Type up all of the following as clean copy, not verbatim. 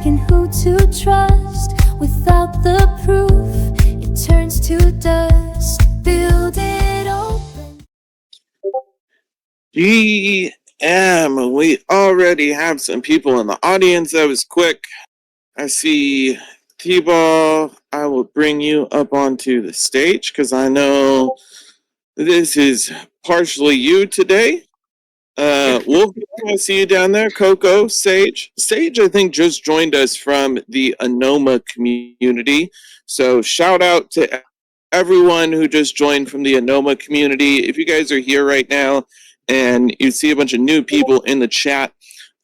asking who to trust. Without the proof, it turns to dust. Build it open. GM, we already have some people in the audience. That was quick. I see Thibault. I will bring you up onto the stage because I know this is partially you today. Wolf, I see you down there. Coco, Sage. Sage, I think, just joined us from the Anoma community. So shout out to everyone who just joined from the Anoma community. If you guys are here right now and you see a bunch of new people in the chat,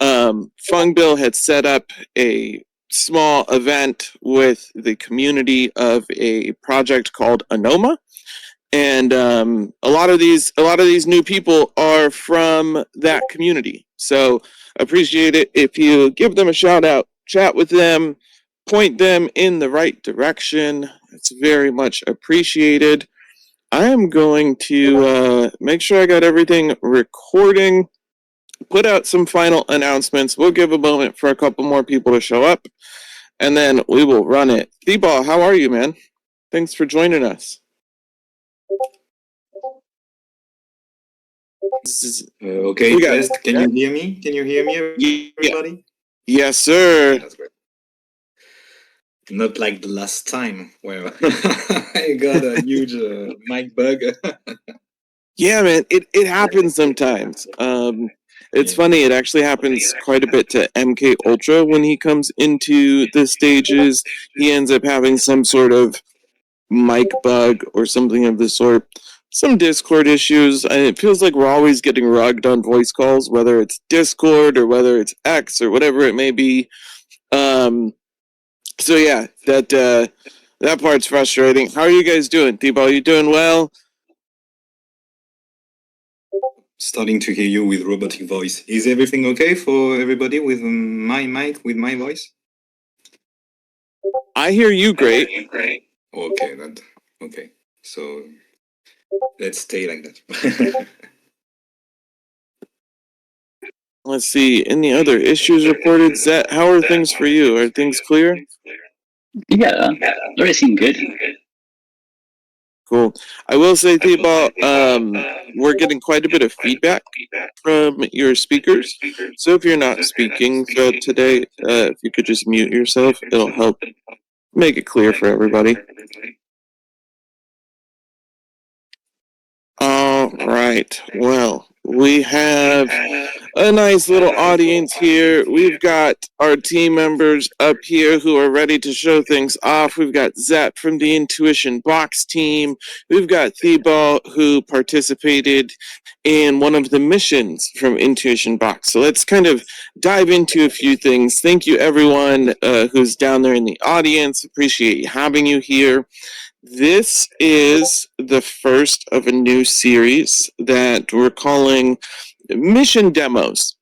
Fungbill had set up a small event with the community of a project called Anoma. And a lot of these new people are from that community. So appreciate it if you give them a shout out, chat with them, point them in the right direction. It's very much appreciated. I am going to make sure I got everything recording, put out some final announcements. We'll give a moment for a couple more people to show up, and then we will run it. Thibault, how are you, man? Thanks for joining us. Okay, test. Can you hear me? Can you hear me, everybody? Yes, sir. That's great. Not like the last time where I got a huge mic bug. Yeah, man, it happens sometimes. It's funny, it actually happens quite a bit to MK Ultra when he comes into the stages. He ends up having some sort of mic bug or something of the sort. Some Discord issues, and it feels like we're always getting rugged on voice calls, whether it's Discord or whether it's X or whatever it may be. So yeah, that part's frustrating. How are you guys doing, Thibault? You doing well? Starting to hear you with robotic voice. Is everything okay for everybody with my mic, with my voice? I hear you great. Okay, okay. So let's stay like that. Let's see. Any other issues reported? Zet, how are things for you? Are things clear? Yeah, everything good. Cool. I will say, Thibault, we're getting quite a bit of feedback from your speakers. So if you're not speaking today, if you could just mute yourself, it'll help make it clear for everybody. All right. Well, we have a nice little audience here. We've got our team members up here who are ready to show things off. We've got Zet from the Intuition Box team. We've got Thibault, who participated in one of the missions from Intuition Box. So let's kind of dive into a few things. Thank you, everyone who's down there in the audience. Appreciate having you here. This is the first of a new series that we're calling Mission Demos.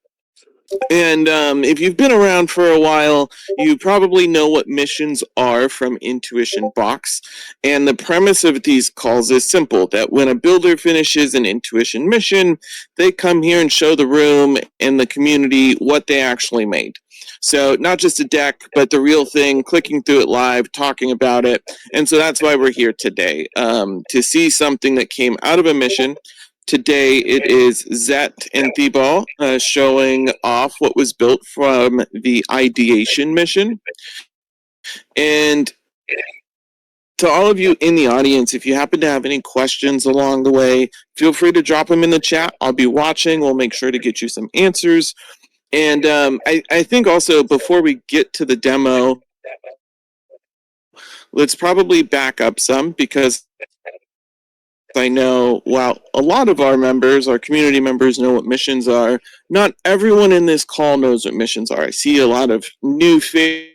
And if you've been around for a while, you probably know what missions are from Intuition Box. And the premise of these calls is simple, that when a builder finishes an Intuition mission, they come here and show the room and the community what they actually made. So not just a deck, but the real thing, clicking through it live, talking about it. And so that's why we're here today, to see something that came out of a mission. Today it is Zet and Thibault showing off what was built from the Ideation mission. And to all of you in the audience, if you happen to have any questions along the way, feel free to drop them in the chat. I'll be watching. We'll make sure to get you some answers. And I think also before we get to the demo, let's probably back up some, because I know while a lot of our members, our community members, know what missions are, not everyone in this call knows what missions are. I see a lot of new faces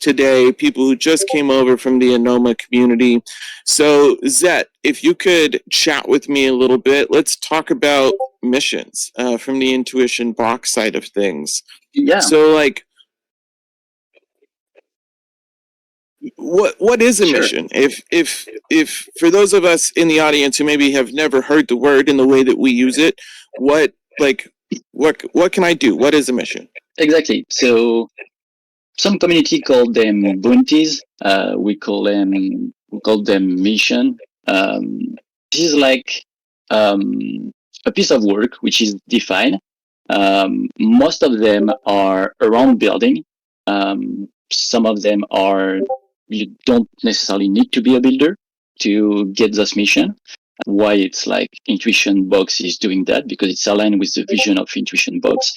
today, people who just came over from the Anoma community. So Zet, if you could chat with me a little bit, let's talk about missions from the Intuition Box side of things. Yeah. So like, what is a mission? If for those of us in the audience who maybe have never heard the word in the way that we use it, what can I do? What is a mission? exactly. So some community call them bounties. We call them mission. This is like a piece of work which is defined. Most of them are around building. Some of them are you don't necessarily need to be a builder to get this mission. Why it's like Intuition Box is doing that because it's aligned with the vision of Intuition Box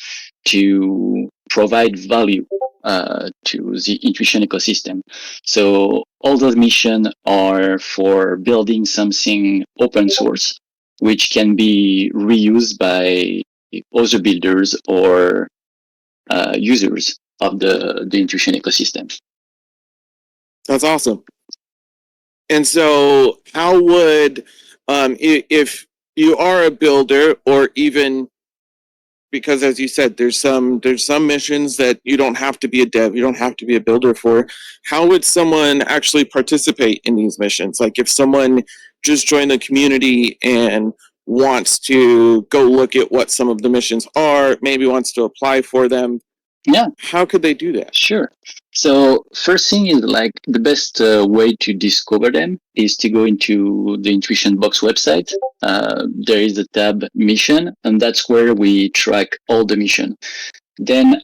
to provide value to the intuition ecosystem. So all those missions are for building something open source, which can be reused by other builders or users of the intuition ecosystem. That's awesome. And so, how would, if you are a builder, or even because, as you said, there's some missions that you don't have to be a dev, you don't have to be a builder for. How would someone actually participate in these missions? Like, if someone just joined the community and wants to go look at what some of the missions are, maybe wants to apply for them, Yeah, how could they do that? sure. So first thing is like the best way to discover them is to go into the Intuition Box website. There is a tab mission, and that's where we track all the mission. Then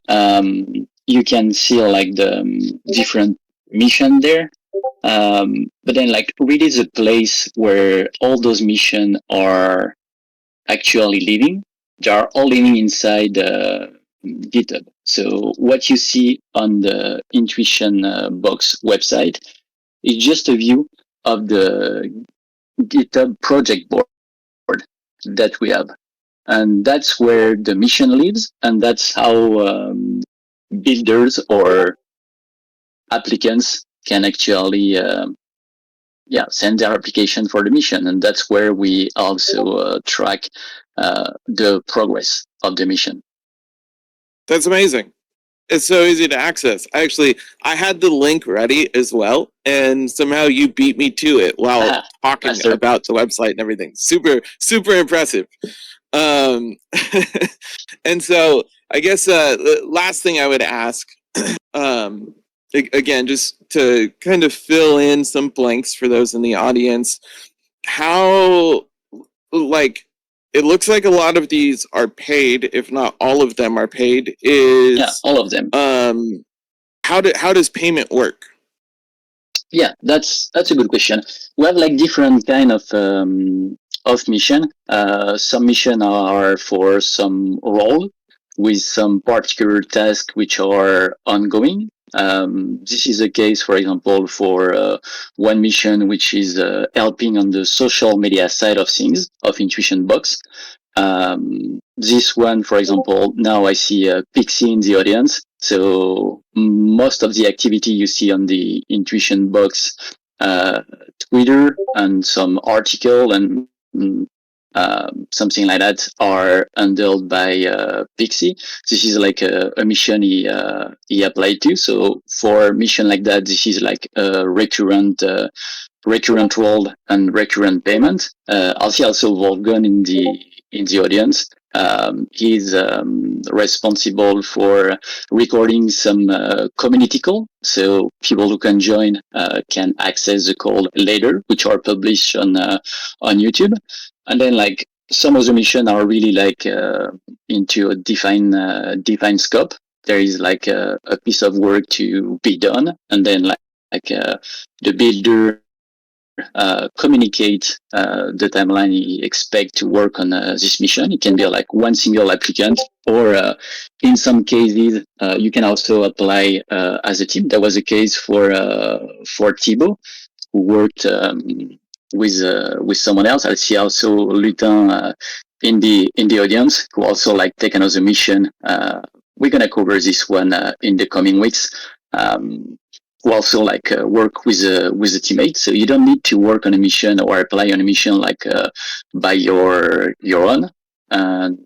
you can see like the different mission there. But then like really the place where all those missions are actually living. They are all living inside GitHub. So what you see on the Intuition Box website is just a view of the GitHub project board that we have. And that's where the mission lives, and that's how builders or applicants can actually send their application for the mission, and that's where we also track the progress of the mission. That's amazing. It's so easy to access. Actually, I had the link ready as well, and somehow you beat me to it while talking Faster. about the website and everything. Super, super impressive. Um, and so I guess the last thing I would ask, um, again, just to kind of fill in some blanks for those in the audience, how, like, it looks like a lot of these are paid, if not all of them are paid. Yeah, all of them. How does payment work? Yeah, that's a good question. We have like different kind of mission. Some mission are for some role with some particular task which are ongoing. This is a case, for example, for one mission which is helping on the social media side of things of Intuition Box. This one, for example, now I see a Pixie in the audience. So most of the activity you see on the Intuition Box Twitter and some article and something like that are handled by Pixie. This is like a mission he applied to. So for a mission like that, this is like a recurrent role and recurrent payment. I see also Wolfgang in the audience. He's responsible for recording some community call, so people who can join can access the call later, which are published on YouTube. And then like some of the missions are really like into a defined scope. There is like a piece of work to be done, and then the builder communicate the timeline he expect to work on this mission. It can be like one single applicant, or in some cases, you can also apply as a team. There was a case for Thibault, who worked with someone else. I see also Lutin in the audience, who also like take another mission. We're gonna cover this one in the coming weeks. Who also like work with a teammate. So you don't need to work on a mission or apply on a mission like by your own. And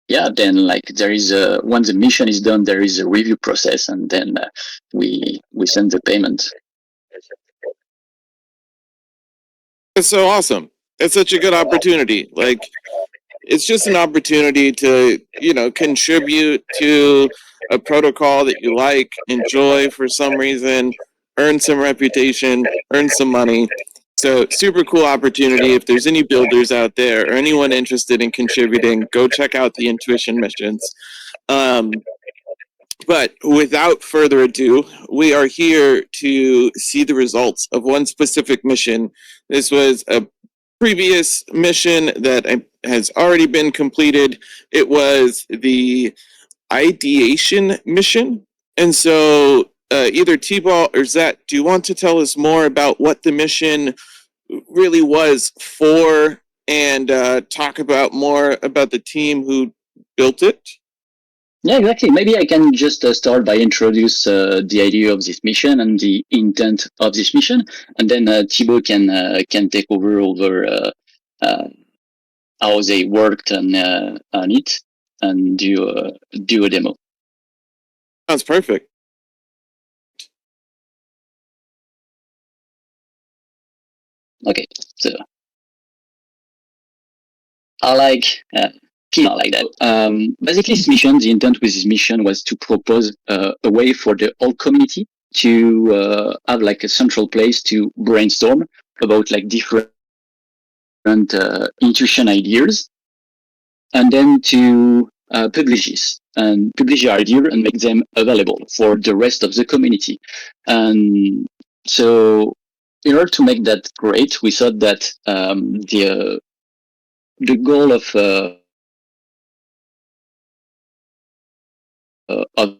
yeah, then like there is once the mission is done, there is a review process, and then we send the payment. It's so awesome. It's such a good opportunity. Like, it's just an opportunity to, contribute to a protocol that you like, enjoy for some reason, earn some reputation, earn some money. So super cool opportunity. If there's any builders out there or anyone interested in contributing, go check out the Intuition missions. But without further ado, we are here to see the results of one specific mission. This was a previous mission that has already been completed. It was the Ideation mission. And so either Thibault or Zet, do you want to tell us more about what the mission really was for and talk about more about the team who built it? Yeah, exactly. Maybe I can just start by introduce the idea of this mission and the intent of this mission, and then Thibault can take over how they worked on it and do a demo. Sounds perfect. Okay, so I like that. Basically, this mission, the intent with this mission was to propose a way for the whole community to have like a central place to brainstorm about like different intuition ideas, and then to publish this and publish your idea and make them available for the rest of the community. And so, in order to make that great, we thought that the goal of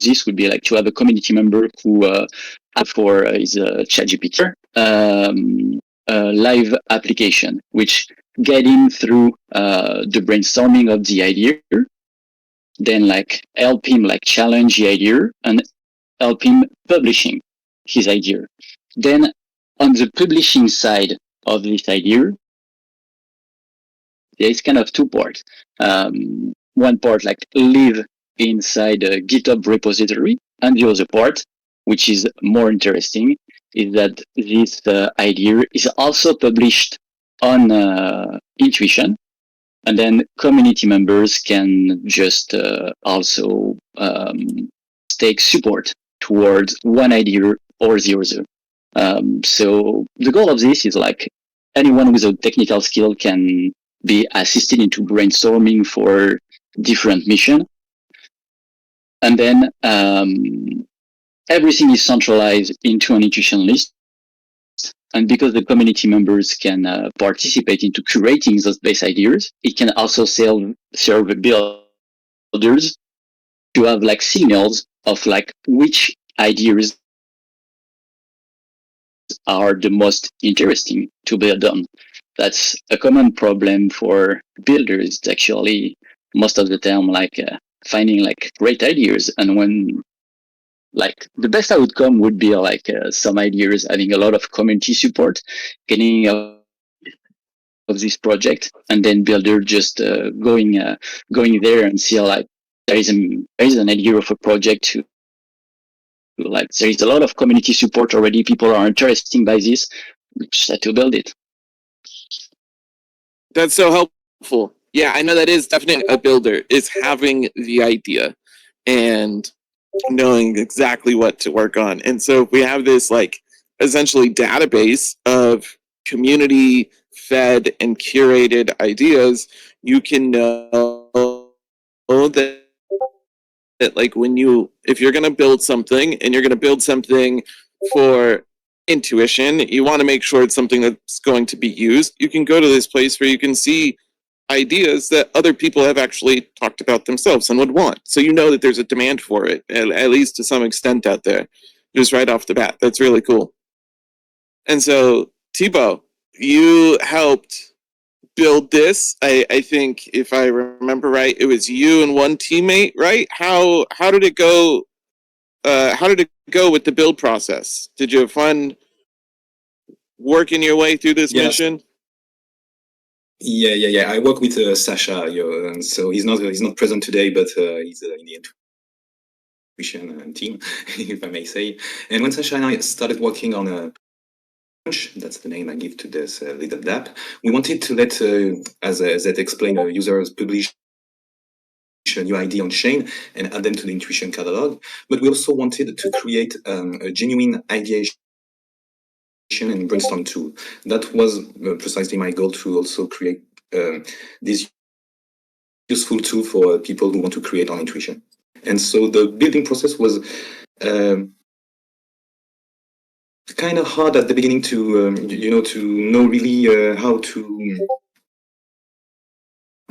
this would be like to have a community member who for his ChatGPT live application, which get him through the brainstorming of the idea, then like help him like challenge the idea and help him publishing his idea. Then on the publishing side of this idea, there's kind of two parts. One part like live inside a GitHub repository, and the other part, which is more interesting, is that this idea is also published on Intuition, and then community members can just also take support towards one idea or the other. So the goal of this is like anyone with a technical skill can be assisted into brainstorming for different mission. And then everything is centralized into an Intuition list. And because the community members can participate into curating those base ideas, it can also serve builders to have like signals of like which ideas are the most interesting to build on. That's a common problem for builders. It's actually most of the time like finding like great ideas, and when like the best outcome would be like some ideas having a lot of community support, getting of this project, and then builder just going there and see like there is an idea of a project to like there is a lot of community support already. People are interested by this. We just had to build it. That's so helpful. Yeah, I know that is definitely a builder, is having the idea and knowing exactly what to work on. And so if we have this like essentially database of community fed and curated ideas, you can know that like if you're going to build something and you're going to build something for Intuition, you want to make sure it's something that's going to be used. You can go to this place where you can see ideas that other people have actually talked about themselves and would want. So you know that there's a demand for it, at least to some extent out there, just right off the bat. That's really cool. And so, Thibault, you helped build this. I think, if I remember right, it was you and one teammate, right? How did it go? How did it go with the build process? Did you have fun working your way through this mission? Yeah. I work with Sasha, so he's not present today, but he's in the Intuition team, if I may say. And when Sasha and I started working on that's the name I give to this little app, we wanted to let, as Zet explained, users publish a new idea on chain and add them to the intuition catalog. But we also wanted to create a genuine ideation and brainstorm tool. That was precisely my goal, to also create this useful tool for people who want to create on intuition. And so the building process was kind of hard at the beginning to to know really how to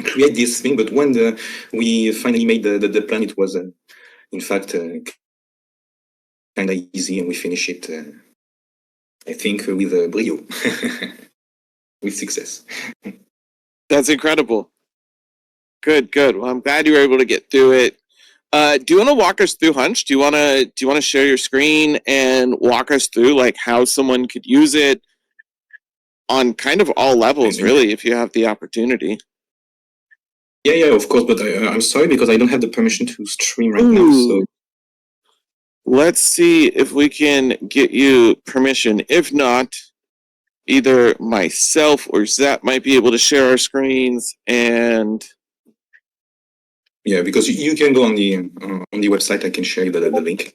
create this thing. But when we finally made the plan, it was in fact kind of easy, and we finished it I think with brio. With success. That's incredible. Good. Well, I'm glad you were able to get through it. Do you want to walk us through Hunch? Do you want to share your screen and walk us through like how someone could use it on kind of all levels, really, if you have the opportunity? Yeah, of course. But I'm sorry, because I don't have the permission to stream right now. So let's see if we can get you permission. If not, either myself or Zet might be able to share our screens. And yeah, because you can go on the website. I can share you the link.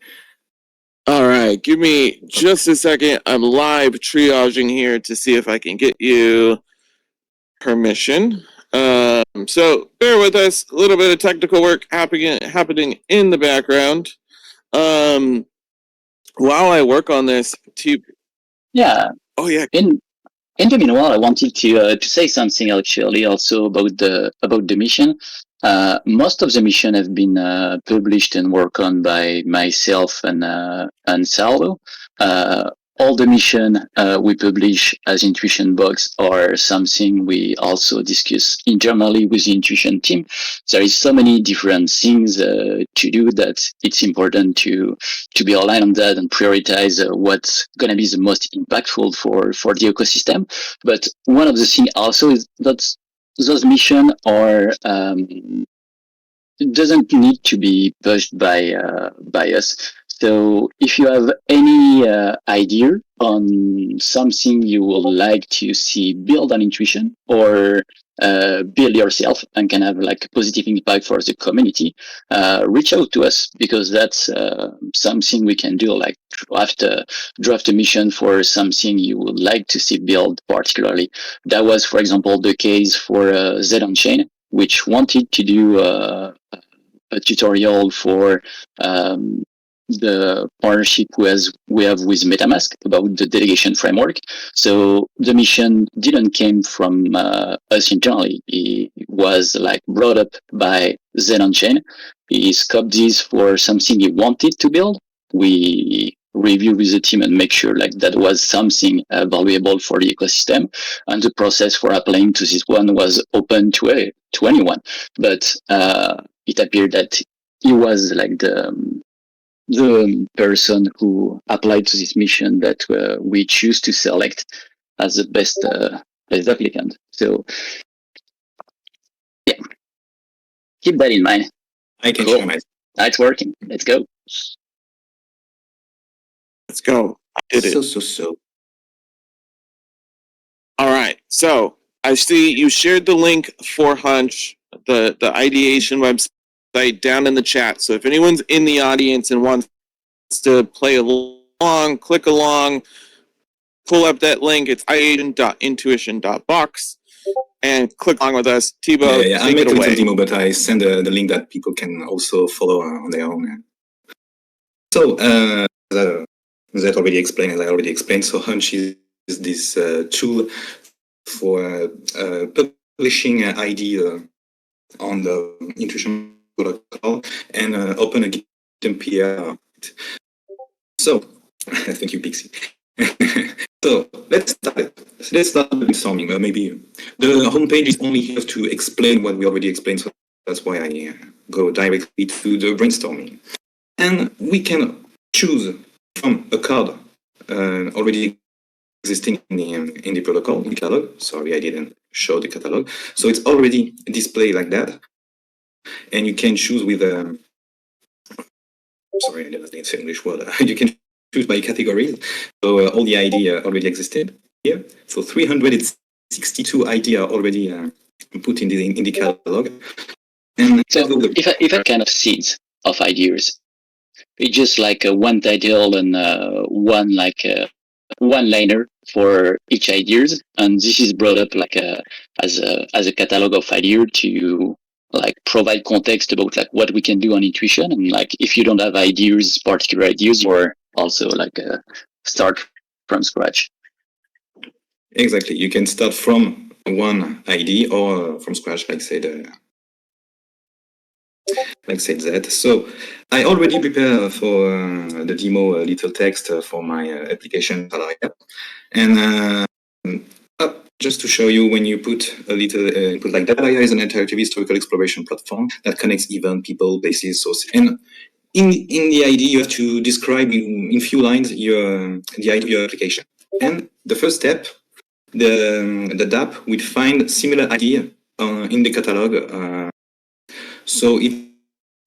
All right, give me just a second. I'm live triaging here to see if I can get you permission. So bear with us. A little bit of technical work happening in the background. While I work on this, Yeah. Oh yeah. In the meanwhile, I wanted to say something actually also about the mission. Most of the mission have been published and worked on by myself and Saulo. All the mission we publish as Intuition Box are something we also discuss internally with the Intuition team. There is so many different things to do that it's important to be aligned on that and prioritize what's going to be the most impactful for the ecosystem. But one of the things also is that those missions are doesn't need to be pushed by us. So if you have any idea on something you would like to see build on Intuition, or build yourself and can have like a positive impact for the community, reach out to us, because that's something we can do, like draft a mission for something you would like to see build particularly. That was, for example, the case for Zet on Chain, which wanted to do a tutorial for the partnership we have with MetaMask about the delegation framework. So the mission didn't came from us internally. It was like brought up by Zen on Chain. He scoped this for something he wanted to build. We review with the team and make sure like that was something valuable for the ecosystem, and the process for applying to this one was open to anyone. But it appeared that he was like the person who applied to this mission that we choose to select as the best applicant. So yeah, keep that in mind. I can Cool. share my. It's working. Let's go. Let's go. I did it. So. All right. So I see you shared the link for Hunch, the Ideation website, down in the chat. So if anyone's in the audience and wants to play along, click along, pull up that link. It's ideation.intuition.box and click along with us. Thibault, Yeah. I take made it a away. little demo, but I send the link that people can also follow on their own. So that already explained, as I already explained. So Hunch is this tool for publishing an idea on the Intuition protocol and open a GitHub PR. So, thank you, Pixie. So let's start brainstorming. Maybe the homepage is only here to explain what we already explained, so that's why I go directly to the brainstorming. And we can choose from a card already existing in the protocol, in the catalog. Sorry, I didn't show the catalog. So it's already displayed like that. And you can choose with sorry, I didn't say English word. You can choose by categories. So all the idea already existed here. So 362 idea already put in the catalog. And So if I kind of seeds of ideas, it's just like one title and one liner for each ideas, and this is brought up like as a catalog of idea to like provide context about like what we can do on intuition, and like if you don't have ideas, particular ideas, or also like start from scratch. exactly, you can start from one ID or from scratch, like said that. So I already prepared for the demo a little text for my application Talaria. And just to show you, when you put a little input like Talaria is an interactive historical exploration platform that connects event, people, places, sources. And in the ID, you have to describe in few lines the ID of your application. And the first step, the DApp will find similar idea in the catalog. So it's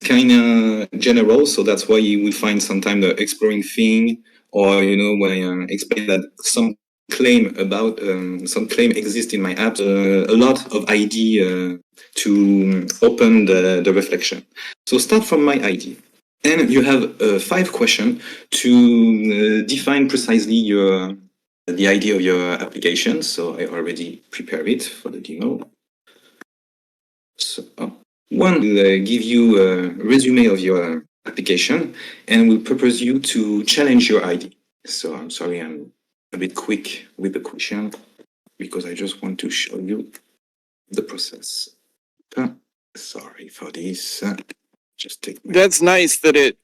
kind of general, so that's why you will find sometimes the exploring thing, or when I explain that some claim exists in my app, a lot of ID to open the reflection. So start from my ID. And you have 5 questions to define precisely the idea of your application. So I already prepared it for the demo. So one will give you a resume of your application and will propose you to challenge your ID. So I'm sorry, I'm a bit quick with the question because I just want to show you the process. Sorry for this. Just take. That's nice that it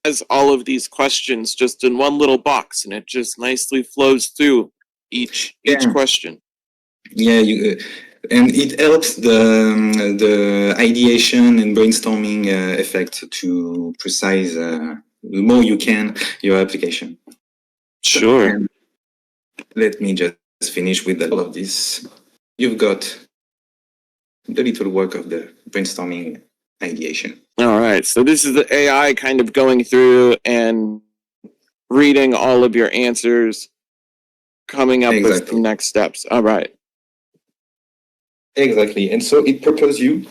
has all of these questions just in one little box, and it just nicely flows through each question. Yeah, and it helps the ideation and brainstorming effect to precise the more you can your application. Sure. And let me just finish with all of this. You've got the little work of the brainstorming ideation. All right. So this is the AI kind of going through and reading all of your answers, coming up with the next steps. All right. Exactly. And so it proposes you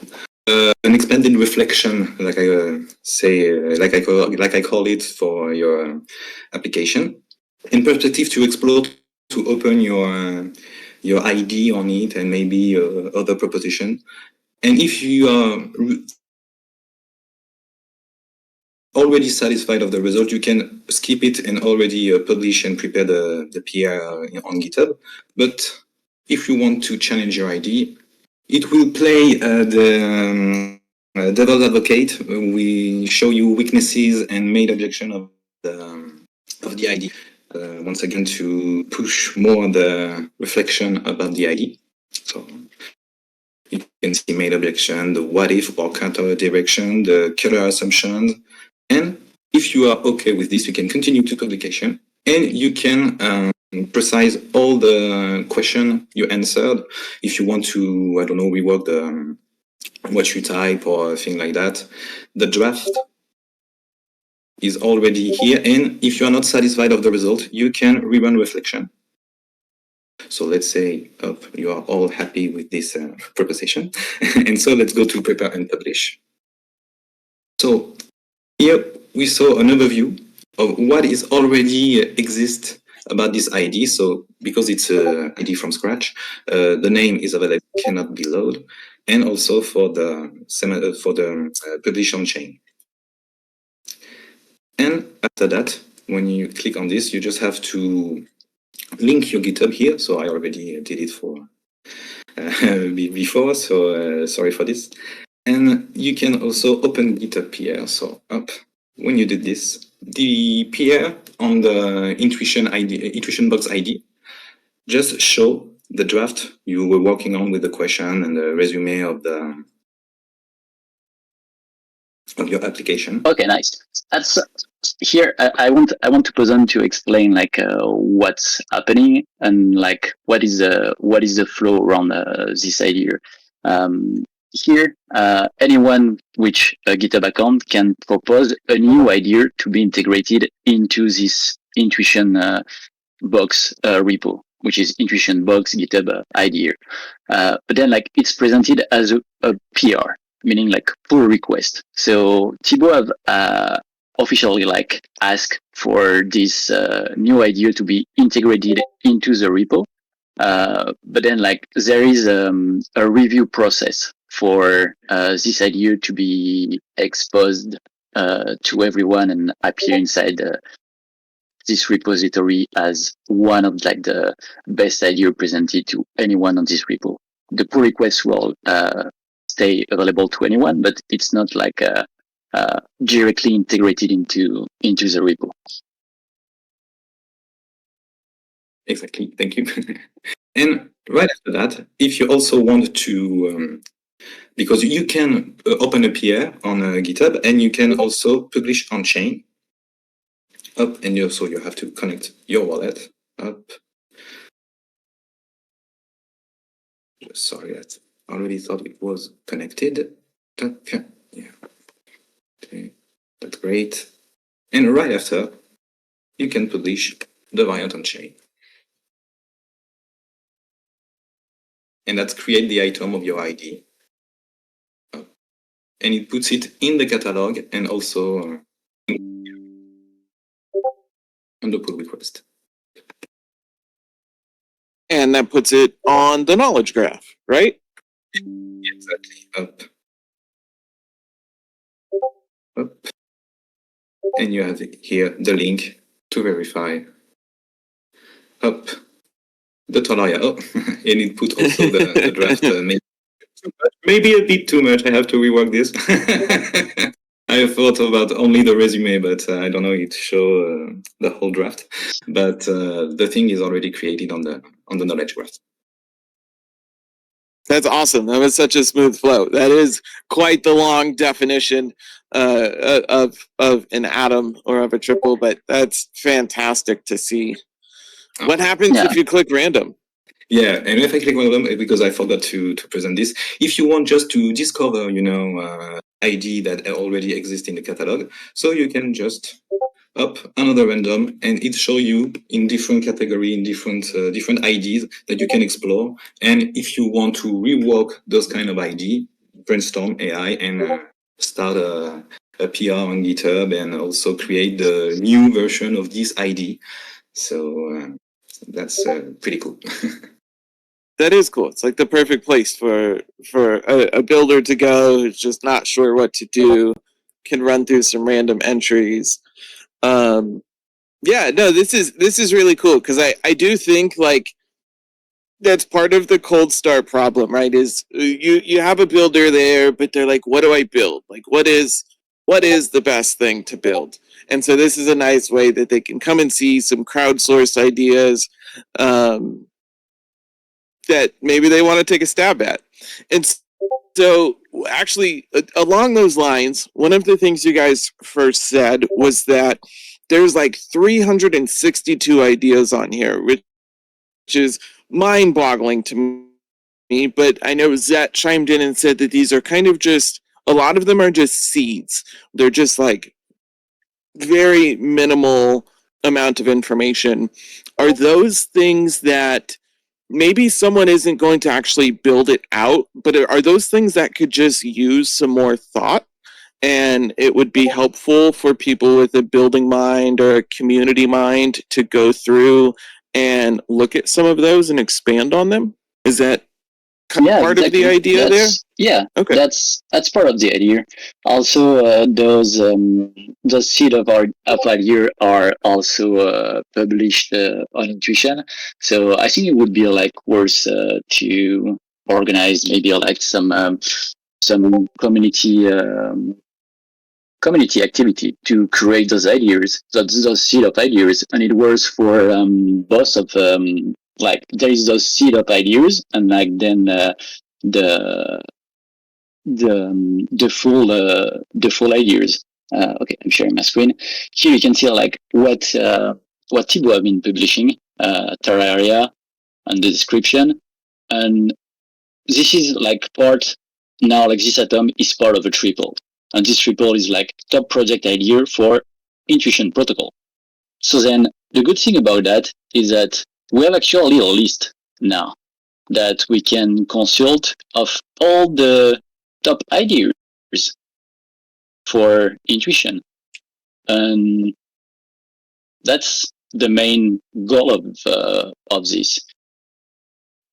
an expanded reflection, like I say, like I call it for your application, in perspective to explore, to open your ID on it, and maybe other proposition. And if you are already satisfied of the result, you can skip it and already publish and prepare the PR on GitHub. But if you want to challenge your ID, it will play the devil's advocate. We show you weaknesses and made objection of the ID. Once again, to push more the reflection about the ID. So you can see made objection, the what if or counter direction, the killer assumptions. And if you are okay with this, you can continue to publication and you can precise all the question you answered. If you want to, I don't know, rework the what you type or a thing like that, the draft is already here. And if you are not satisfied of the result, you can rerun reflection. So let's say you are all happy with this proposition. And so let's go to prepare and publish. So here we saw an overview of what is already exist about this ID. So because it's a ID from scratch, the name is available, cannot be loaded, and also for the publish on chain. And after that, when you click on this, you just have to link your GitHub here. So I already did it for before, so sorry for this. And you can also open GitHub PR. So up, when you did this, the PR on the Intuition Box ID just show the draft you were working on with the question and the resume of your application. Okay, nice. That's here. I want to present to explain like what's happening and like what is the flow around this idea. Here, anyone which a GitHub account can propose a new idea to be integrated into this Intuition Box repo, which is Intuition Box GitHub idea. But then, like, it's presented as a PR. meaning like pull request. So Thibault have officially like asked for this new idea to be integrated into the repo. But then like there is a review process for this idea to be exposed to everyone and appear inside this repository as one of like the best idea presented to anyone on this repo. The pull request will stay available to anyone, but it's not like directly integrated into the repo. Exactly. Thank you. And right after that, if you also want to, because you can open a PR on GitHub and you can also publish on chain. Up, and so you have to connect your wallet. Up. Sorry, I already thought it was connected. Okay. Yeah. Okay. That's great. And right after, you can publish the variant on chain. And that's create the item of your ID. And it puts it in the catalog and also on the pull request. And that puts it on the knowledge graph, right? Exactly. Up. Up. And you have here the link to verify. Up. The Tolaya. Oh, and it put also the draft. Maybe a bit too much. I have to rework this. I thought about only the resume, but I don't know it show the whole draft. But the thing is already created on the knowledge graph. That's awesome. That was such a smooth flow. That is quite the long definition of an atom or of a triple, but that's fantastic to see. What happens if you click random? Yeah, and if I click random, because I forgot to present this, if you want just to discover, ID that already exist in the catalog, so you can just up another random, and it show you in different category, in different IDs that you can explore. And if you want to rework those kind of ID, brainstorm AI and start a PR on GitHub and also create the new version of this ID. So that's pretty cool. That is cool. It's like the perfect place for a builder to go who's just not sure what to do, can run through some random entries. Yeah, no, this is really cool because I do think like that's part of the cold start problem, right? Is you have a builder there, but they're like, what do I build? Like, what is the best thing to build? And so this is a nice way that they can come and see some crowdsourced ideas that maybe they want to take a stab at. And so actually, along those lines, one of the things you guys first said was that there's like 362 ideas on here, which is mind-boggling to me. But I know Zet chimed in and said that these are kind of just, a lot of them are just seeds. They're just like very minimal amount of information. Are those things that maybe someone isn't going to actually build it out, but are those things that could just use some more thought and it would be helpful for people with a building mind or a community mind to go through and look at some of those and expand on them? Is that part of the idea there? Yeah, okay. That's part of the idea. Also, those seed of idea are also published on Intuition. So I think it would be like worth to organize maybe like some community activity to create those ideas, those seed of ideas, and it works for both of like there is those seed of ideas, and like then the full ideas. Okay, I'm sharing my screen. Here you can see like what Thibault have been publishing, Terraria, and the description, and this is like part now. Like this atom is part of a triple. And this triple is like top project idea for Intuition protocol. So then the good thing about that is that we have actually a list now that we can consult of all the top ideas for intuition. And that's the main goal of this.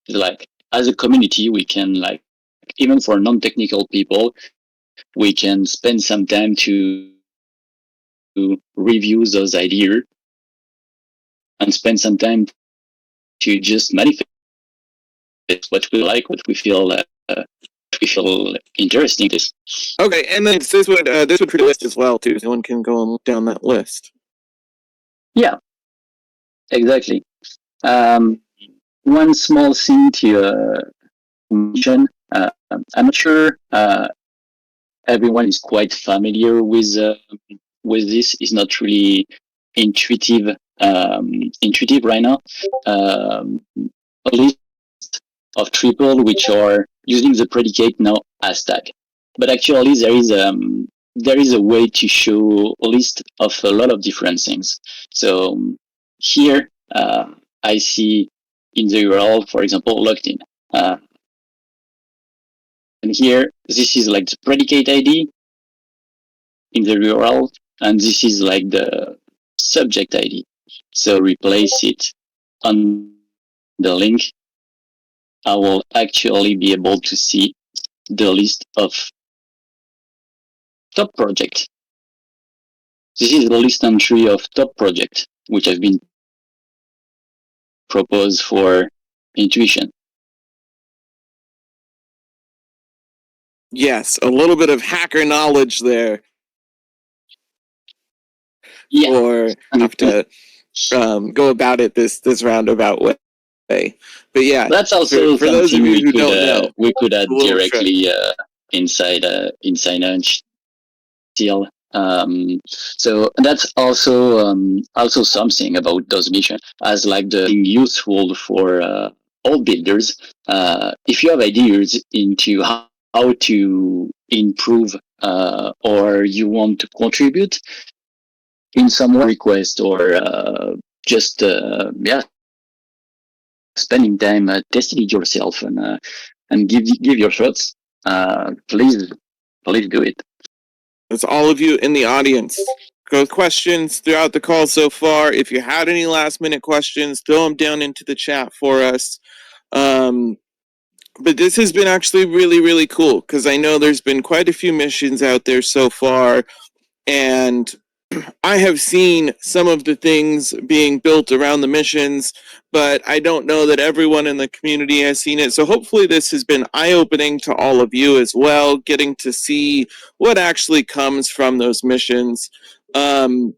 Like as a community, we can like even for non-technical people, we can spend some time to review those ideas and spend some time to just manifest what we like, what we feel interesting. This. Okay, and then this would create a list as well too. So one can go and look down that list. Yeah, exactly. One small thing to mention. I'm not sure everyone is quite familiar with this. It's not really intuitive right now. A list of triple which are using the predicate now as tag. But actually there is a way to show a list of a lot of different things. So here I see in the URL, for example, logged in. And here, this is like the predicate ID in the URL, and this is like the subject ID. So replace it on the link. I will actually be able to see the list of top project. This is the list entry of top project, which have been proposed for intuition. Yes, a little bit of hacker knowledge there. Yeah. Or have to go about it this roundabout way. But yeah, that's also for those of something you who don't know, we could add a little directly inside Until. So that's also something about those missions as like the useful for all builders. If you have ideas into how to improve or you want to contribute in some request or just spending time testing it yourself and give your thoughts, please do it. That's all of you in the audience. Go questions throughout the call so far. If you had any last minute questions, throw them down into the chat for us. But this has been actually really, really cool because I know there's been quite a few missions out there so far, and I have seen some of the things being built around the missions, but I don't know that everyone in the community has seen it. So hopefully this has been eye-opening to all of you as well, getting to see what actually comes from those missions. Thibault,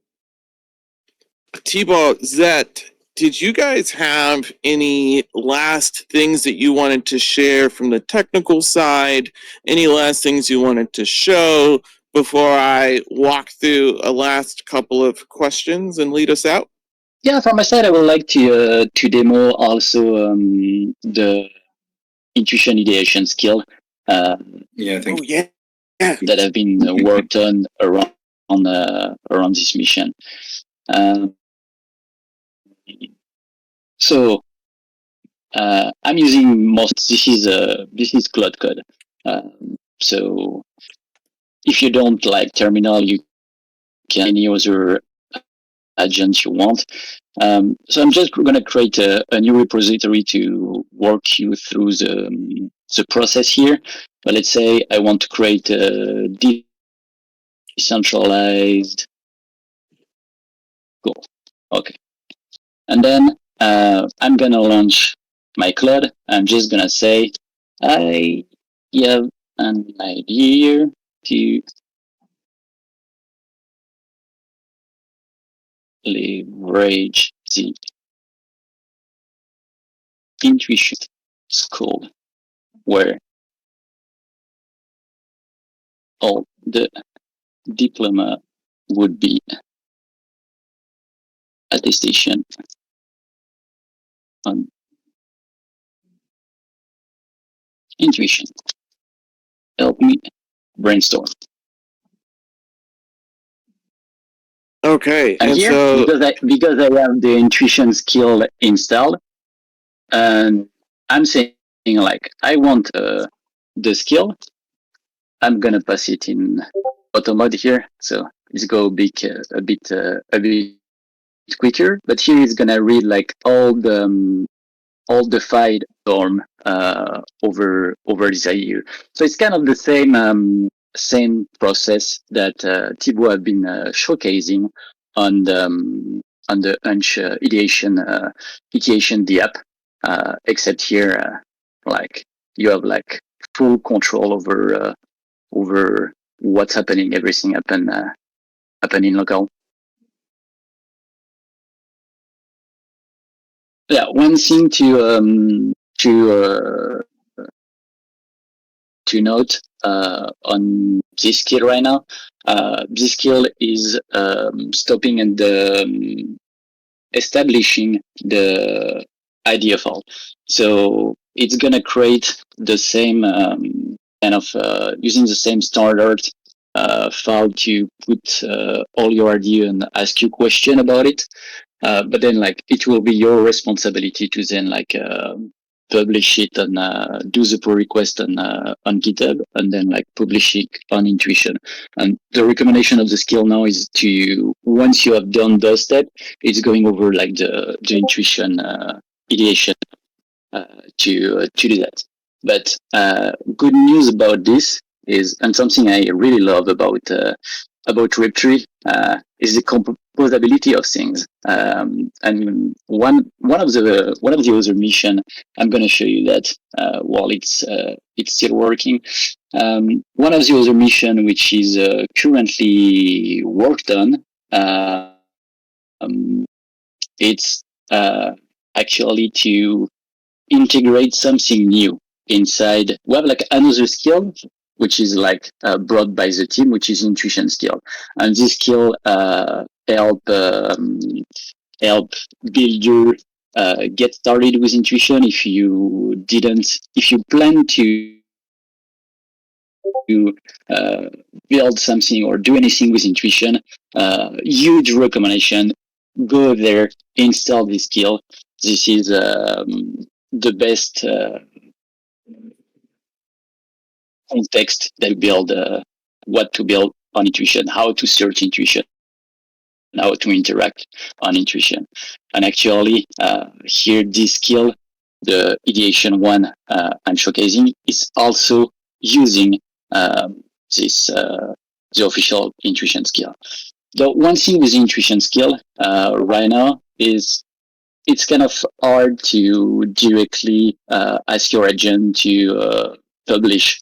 Zet, did you guys have any last things that you wanted to share from the technical side? Any last things you wanted to show before I walk through a last couple of questions and lead us out? Yeah, from my side, I would like to demo also the intuition ideation skill. Yeah, thank you. Oh yeah, that have been worked on around this mission. So I'm using most. This is Cloud Code. So if you don't like terminal, you can any other agent you want. So I'm just going to create a new repository to walk you through the process here. But let's say I want to create a decentralized goal. Okay. And then I'm going to launch my cloud. I'm just going to say, I have an idea to leverage the intuition school where all the diploma would be attestation on intuition. Help me brainstorm. Okay, And here, so because I have the intuition skill installed, and I'm saying like I want the skill I'm gonna pass it in auto mode here, so let's go a bit quicker. But here it's gonna read like all the file form over this IU. So it's kind of the same process that Thibault have been showcasing on the Unch ideation the app, except here like you have like full control over what's happening, everything happen in local. Yeah, one thing to note on this skill right now. This skill is stopping and establishing the idea file. So it's gonna create the same kind of using the same standard file to put all your idea and ask you question about it. But then like it will be your responsibility to then like publish it and do the pull request on GitHub and then like publish it on Intuition. And the recommendation of the skill now is to once you have done those steps, it's going over like the Intuition ideation to do that. But good news about this is, and something I really love about Web3 is the composability of things. And one of the other mission, I'm going to show you that while it's still working. One of the other mission which is currently worked on, it's actually to integrate something new inside. We have like another skill which is like brought by the team, which is intuition skill, and this skill help builder get started with intuition. If you plan to build something or do anything with intuition, huge recommendation: go there, install this skill. This is the best context that build what to build on intuition, how to search intuition, how to interact on intuition. And actually, here this skill, the ideation one I'm showcasing, is also using this the official intuition skill. The one thing with the intuition skill right now is it's kind of hard to directly ask your agent to publish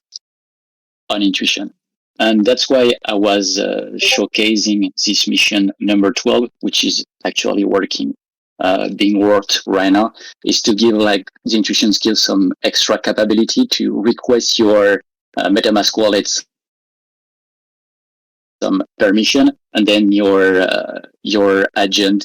on intuition. And that's why I was showcasing this mission number 12, which is actually being worked right now, is to give like the intuition skill some extra capability to request your MetaMask wallets some permission, and then your agent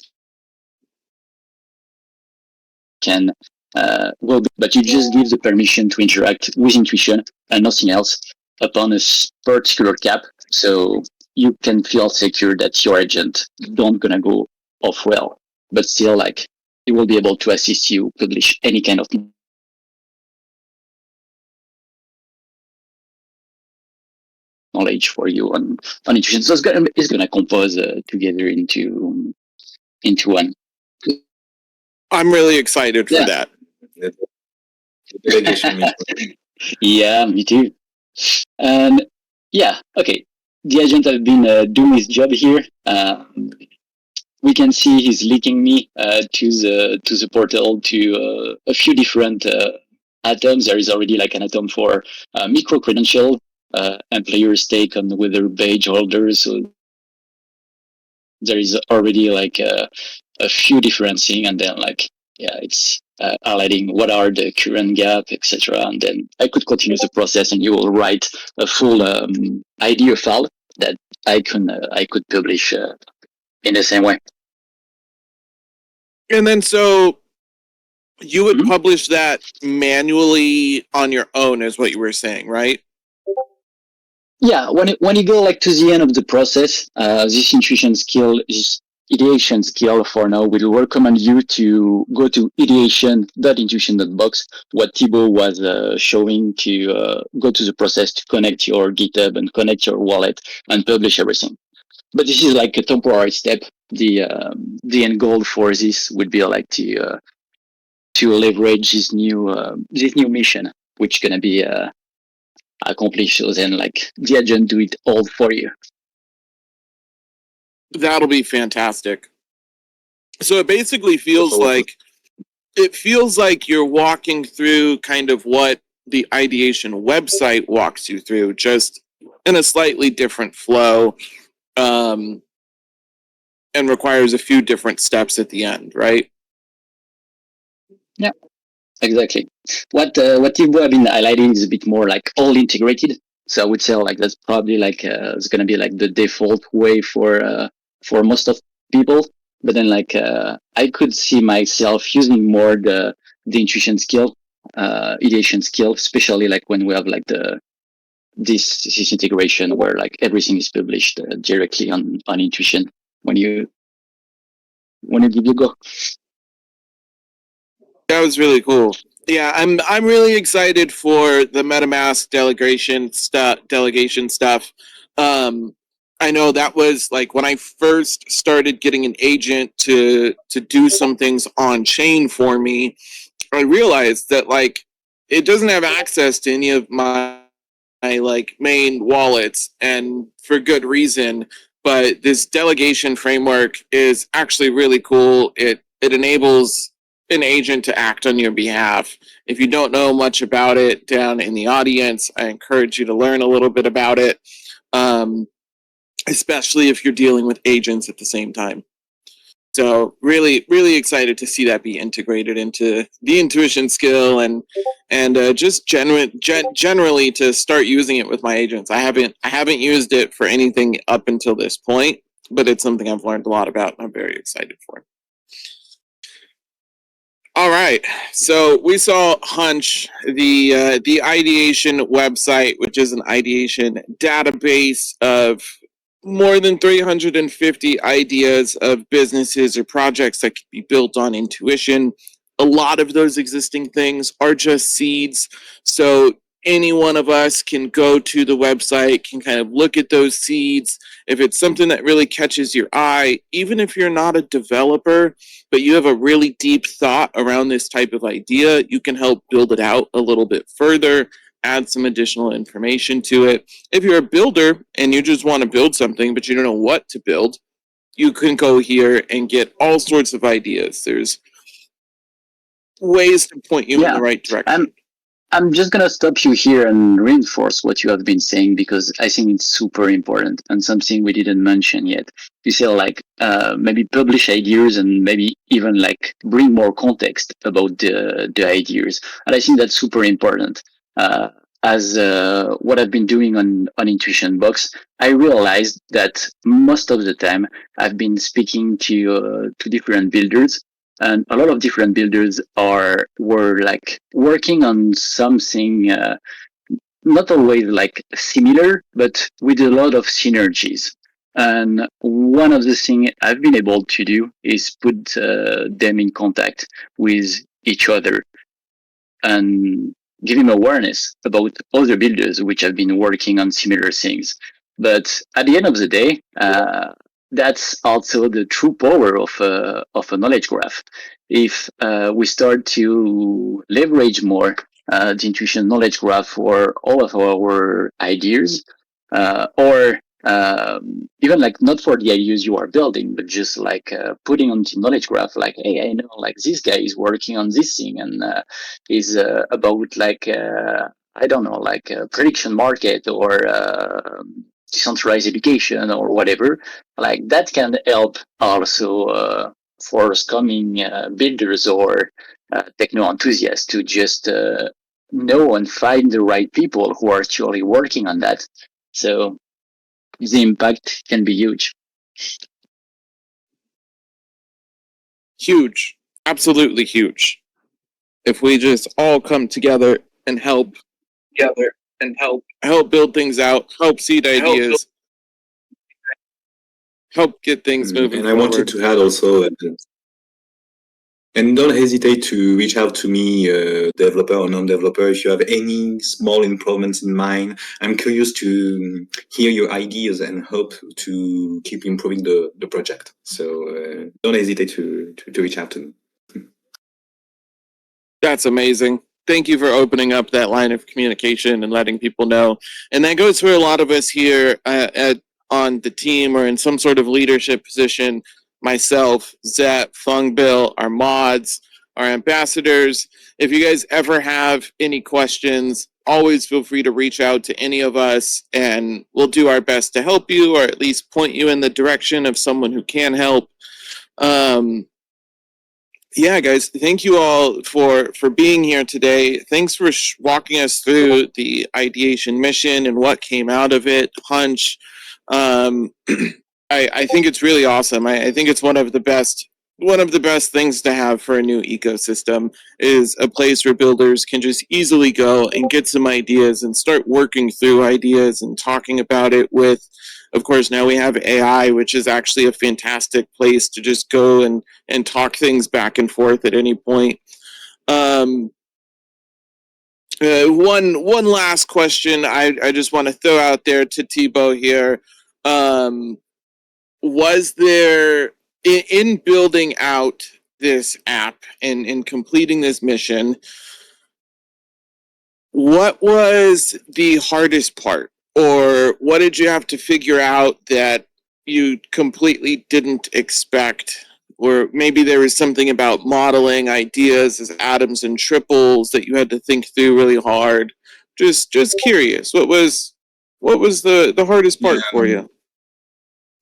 can but you just give the permission to interact with intuition and nothing else upon a particular cap, so you can feel secure that your agent don't gonna go off well, but still like it will be able to assist you publish any kind of knowledge for you on intuition. So it's gonna compose together into one. I'm really excited for Yeah. that. Yeah, me too. And yeah, okay. The agent have been doing his job here. We can see he's linking me to the portal to a few different atoms. There is already like an atom for micro credential and player stake on whether badge holders. So there is already like a few different things, and then like yeah, it's highlighting what are the current gap, etc. And then I could continue the process, and you will write a full idea file that I could publish in the same way. And then so you would Mhm. publish that manually on your own, is what you were saying, right? Yeah, when you go like to the end of the process, this intuition skill is ideation skill for now, we'd recommend you to go to ideation.intuition.box, what Thibault was showing, to go to the process to connect your GitHub and connect your wallet and publish everything. But this is like a temporary step. The end goal for this would be like to leverage this new mission, which gonna be accomplished. So then, like, the agent do it all for you. That'll be fantastic. So it basically feels like you're walking through kind of what the Ideation website walks you through, just in a slightly different flow, and requires a few different steps at the end, right? Yeah, exactly. What Thibault have been highlighting is a bit more like all integrated. So I would say like that's probably like it's gonna be like the default way for most of people. But then like I could see myself using more the intuition skill, ideation skill, especially like when we have like this integration where like everything is published directly on intuition when you give you go. That was really cool. Yeah, I'm really excited for the MetaMask delegation stuff. I know that was like when I first started getting an agent to do some things on chain for me. I realized that like it doesn't have access to any of my like main wallets, and for good reason. But this delegation framework is actually really cool. It enables an agent to act on your behalf. If you don't know much about it, down in the audience, I encourage you to learn a little bit about it, especially if you're dealing with agents at the same time. So really, really excited to see that be integrated into the intuition skill, and just generally to start using it with my agents. I haven't used it for anything up until this point, but it's something I've learned a lot about, and I'm very excited for. All right, so we saw Hunch, the Ideation website, which is an ideation database of more than 350 ideas of businesses or projects that could be built on intuition. A lot of those existing things are just seeds. So any one of us can go to the website, can kind of look at those seeds. If it's something that really catches your eye, even if you're not a developer, but you have a really deep thought around this type of idea, you can help build it out a little bit further, add some additional information to it. If you're a builder and you just want to build something, but you don't know what to build, you can go here and get all sorts of ideas. There's ways to point you in the right direction. I'm just gonna stop you here and reinforce what you have been saying, because I think it's super important and something we didn't mention yet. You say like maybe publish ideas and maybe even like bring more context about the ideas, and I think that's super important. As what I've been doing on Intuition Box, I realized that most of the time I've been speaking to different builders, and a lot of different builders were like working on something not always like similar, but with a lot of synergies. And one of the things I've been able to do is put them in contact with each other and give him awareness about other builders which have been working on similar things. But at the end of the day, that's also the true power of a knowledge graph. If we start to leverage more the intuition knowledge graph for all of our ideas, or even like not for the ideas you are building, but just like putting on the knowledge graph, like, hey, I know like this guy is working on this thing and is about like I don't know, like a prediction market or decentralized education or whatever. Like that can help also forthcoming builders or techno enthusiasts to just know and find the right people who are actually working on that. So the impact can be huge. Huge, absolutely huge. If we just all come together and help build things out, help seed ideas, help get things moving And I forward. wanted to add also, and don't hesitate to reach out to me, developer or non-developer, if you have any small improvements in mind. I'm curious to hear your ideas and hope to keep improving the project. So don't hesitate to reach out to me. That's amazing. Thank you for opening up that line of communication and letting people know. And that goes for a lot of us here on the team or in some sort of leadership position. Myself, Zet, Bill, our mods, our ambassadors. If you guys ever have any questions, always feel free to reach out to any of us and we'll do our best to help you or at least point you in the direction of someone who can help. Yeah, guys, thank you all for being here today. Thanks for walking us through the ideation mission and what came out of it. Hunch, I think it's really awesome. I think it's one of the best things to have for a new ecosystem is a place where builders can just easily go and get some ideas and start working through ideas and talking about it with. Of course, now we have AI, which is actually a fantastic place to just go and talk things back and forth at any point. One last question I just want to throw out there to Thibault here. Was there, in building out this app and in completing this mission, what was the hardest part? Or what did you have to figure out that you completely didn't expect? Or maybe there was something about modeling ideas as atoms and triples that you had to think through really hard. Just curious, what was the hardest part for you?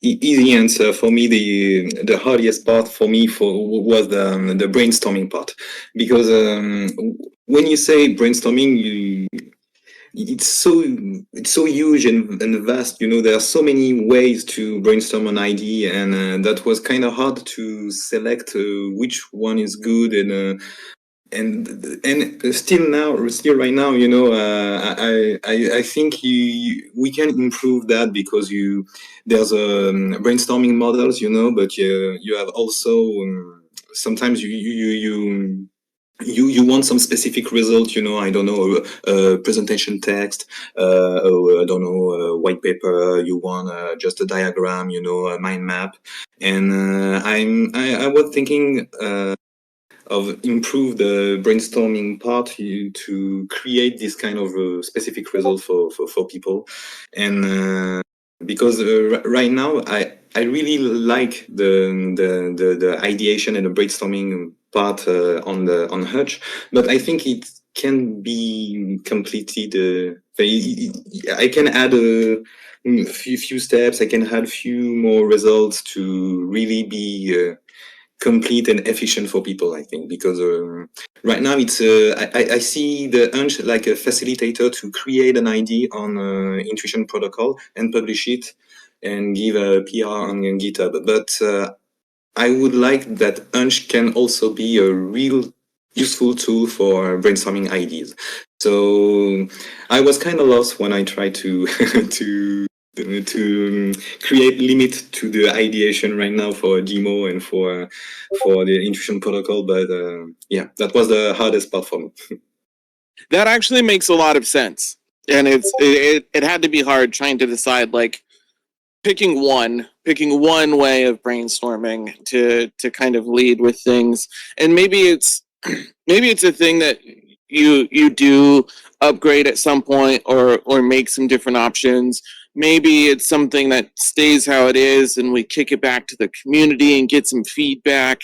Easy answer for me. The hardest part for me was the brainstorming part, because when you say brainstorming, it's so huge and vast. You know, there are so many ways to brainstorm an idea, and that was kind of hard to select which one is good and still right now, you know, I think we can improve that, because there's brainstorming models, you know, but you have also sometimes you want some specific result, you know, I don't know, presentation text, or I don't know, white paper, you want just a diagram, you know, a mind map. And I was thinking of improve the brainstorming part to create this kind of specific result for people. And because right now I really like the ideation and the brainstorming part on Hutch, but I think it can be completed. I can add a few steps. I can add few more results to really be complete and efficient for people, I think, because right now it's I see the Hunch like a facilitator to create an ID on Intuition protocol and publish it and give a PR on GitHub. But I would like that Hunch can also be a real useful tool for brainstorming ideas. So I was kind of lost when I tried to to create limit to the ideation right now for demo and for the Intuition protocol, but yeah, that was the hardest part for me. That actually makes a lot of sense, and it had to be hard trying to decide, like, picking one way of brainstorming to kind of lead with things. And maybe it's a thing that you do upgrade at some point or make some different options. Maybe it's something that stays how it is and we kick it back to the community and get some feedback.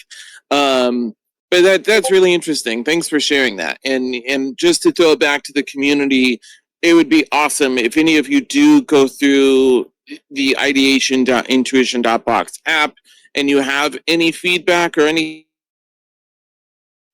But that's really interesting. Thanks for sharing that. And just to throw it back to the community, it would be awesome if any of you do go through the ideation.intuition.box app and you have any feedback or any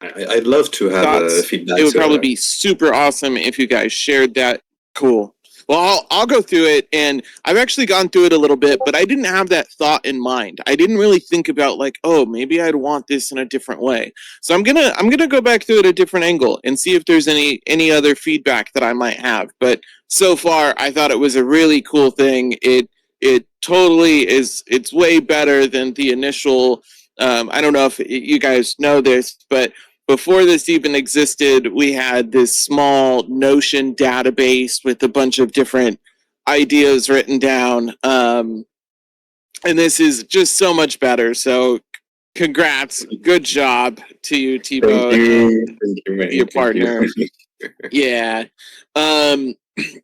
I'd love to have thoughts, feedback. it would probably be super awesome if you guys shared that. Cool. Well, I'll go through it, and I've actually gone through it a little bit, but I didn't have that thought in mind. I didn't really think about, like, oh, maybe I'd want this in a different way. So I'm gonna go back through it a different angle and see if there's any other feedback that I might have. But so far, I thought it was a really cool thing. it totally is. It's way better than the initial. I don't know if you guys know this, but before this even existed, we had this small Notion database with a bunch of different ideas written down. And this is just so much better. So congrats. Good job to you, Thibault, and Thank you, man. your Thank you. partner. Yeah.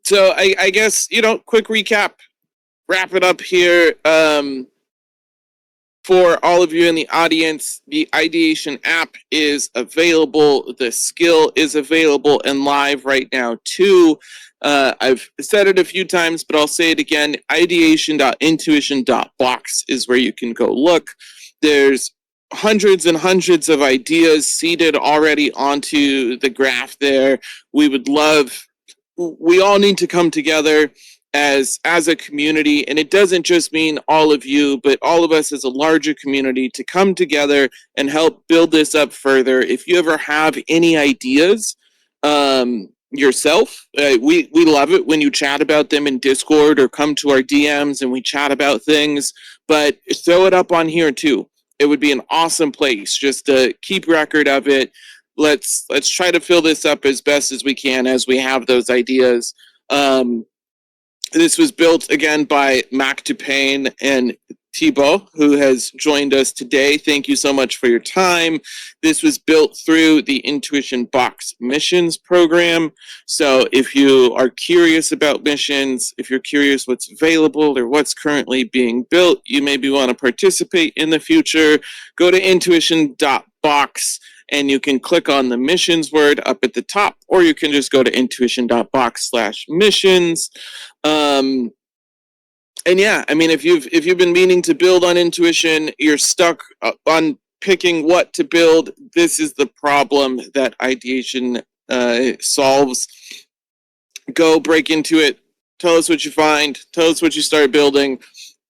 So I guess, quick recap, wrap it up here. For all of you in the audience, the Ideation app is available. The skill is available and live right now too. I've said it a few times, but I'll say it again. Ideation.intuition.box is where you can go look. There's hundreds and hundreds of ideas seeded already onto the graph there. We all need to come together as a community, and it doesn't just mean all of you, but all of us as a larger community to come together and help build this up further. If you ever have any ideas yourself, we love it when you chat about them in Discord or come to our DMs and we chat about things, but throw it up on here too. It would be an awesome place just to keep record of it. Let's try to fill this up as best as we can as we have those ideas. This was built again by Mac Dupain and Thibault, who has joined us today. Thank you so much for your time. This was built through the Intuition Box missions program. So if you are curious about missions, if you're curious what's available or what's currently being built, you maybe want to participate in the future, go to intuition.box and you can click on the missions word up at the top, or you can just go to intuition.box/missions. And yeah, I mean, if you've been meaning to build on intuition, you're stuck on picking what to build. This is the problem that Ideation solves. Go break into it. Tell us what you find. Tell us what you start building.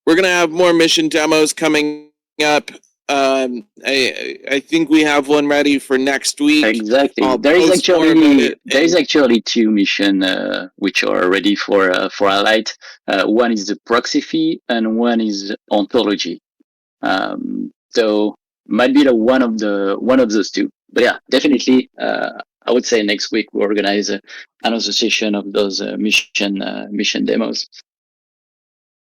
We're gonna have more mission demos coming up. I think we have one ready for next week. Exactly. There is actually two missions which are ready for highlight. One is the proxy fee and one is ontology. So might be one of those two. But yeah, definitely. I would say next week we organize another session of those mission demos.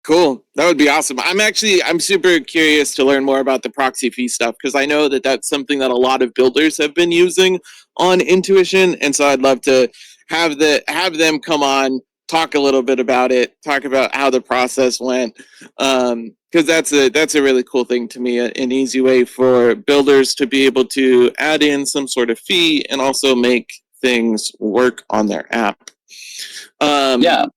Cool. That would be awesome. I'm super curious to learn more about the proxy fee stuff because I know that that's something that a lot of builders have been using on Intuition, and so I'd love to have them come on, talk a little bit about it, talk about how the process went, because that's a really cool thing to me, an easy way for builders to be able to add in some sort of fee and also make things work on their app.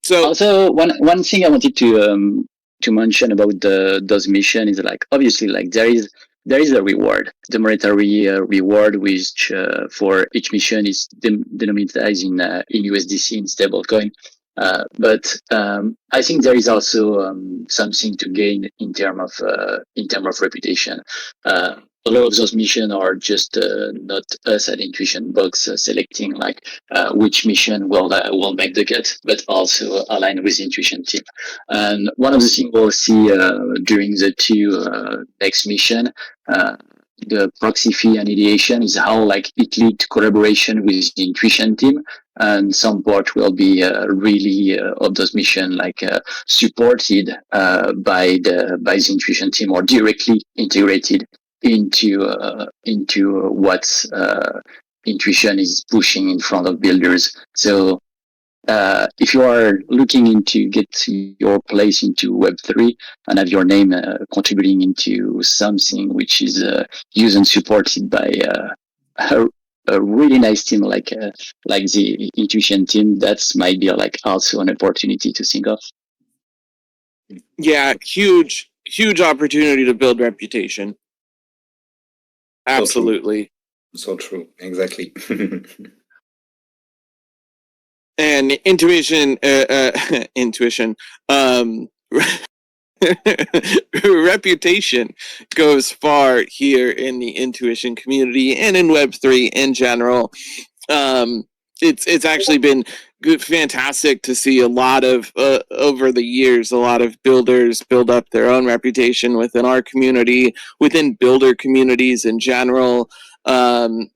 So also one thing I wanted to mention about those missions is like obviously like there is a reward, the monetary reward, which for each mission is denominated in USDC in stablecoin. But I think there is also something to gain in terms of reputation. A lot of those missions are just not us at Intuition Box selecting like which mission will make the cut, but also align with the Intuition team. And one of the things we'll see during the two next mission, the proxy fee and ideation, is how like it lead to collaboration with the Intuition team, and some part will be really of those mission like supported by the Intuition team or directly integrated into what Intuition is pushing in front of builders. So if you are looking into get your place into Web3 and have your name contributing into something which is used and supported by a really nice team like the Intuition team, that's might be like also an opportunity to think of. Yeah, huge opportunity to build reputation. Absolutely. So true. Exactly. And intuition, reputation goes far here in the Intuition community and in Web3 in general. it's actually been good, fantastic to see a lot of over the years, a lot of builders build up their own reputation within our community, within builder communities in general, and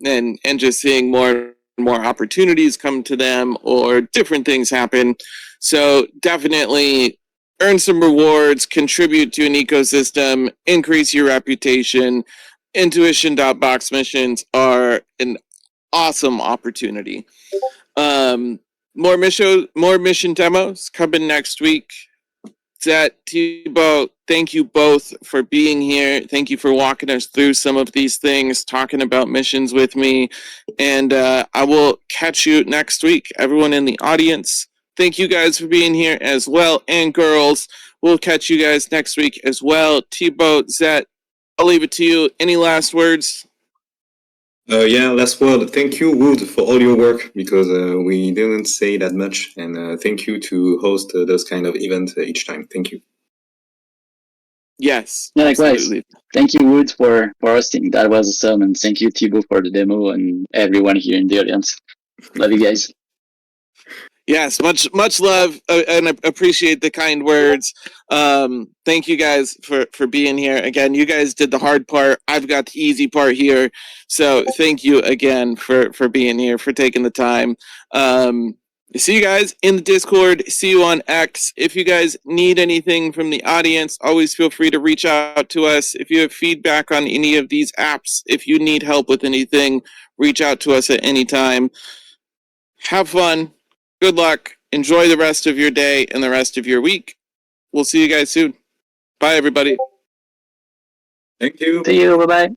just seeing more and more opportunities come to them or different things happen. So definitely earn some rewards, contribute to an ecosystem, increase your reputation. Intuition.box missions are an awesome opportunity. More mission demos coming next week. Zet, Thibault, thank you both for being here. Thank you for walking us through some of these things, talking about missions with me. And I will catch you next week. Everyone in the audience, thank you guys for being here as well. And girls, we'll catch you guys next week as well. Thibault, Zet, I'll leave it to you. Any last words? Yeah, last word. Thank you, Wood, for all your work, because we didn't say that much. And thank you to host those kind of events each time. Thank you. Yes, Yeah, likewise. absolutely. Thank you, Wood, for hosting. That was awesome. And thank you, Thibault, for the demo and everyone here in the audience. Love you guys. Yes, much love and appreciate the kind words. Thank you guys for being here again. You guys did the hard part. I've got the easy part here. So thank you again for being here, for taking the time. See you guys in the Discord. See you on X. If you guys need anything from the audience, always feel free to reach out to us. If you have feedback on any of these apps, if you need help with anything, reach out to us at any time. Have fun. Good luck. Enjoy the rest of your day and the rest of your week. We'll see you guys soon. Bye, everybody. Thank you. See you. Bye-bye.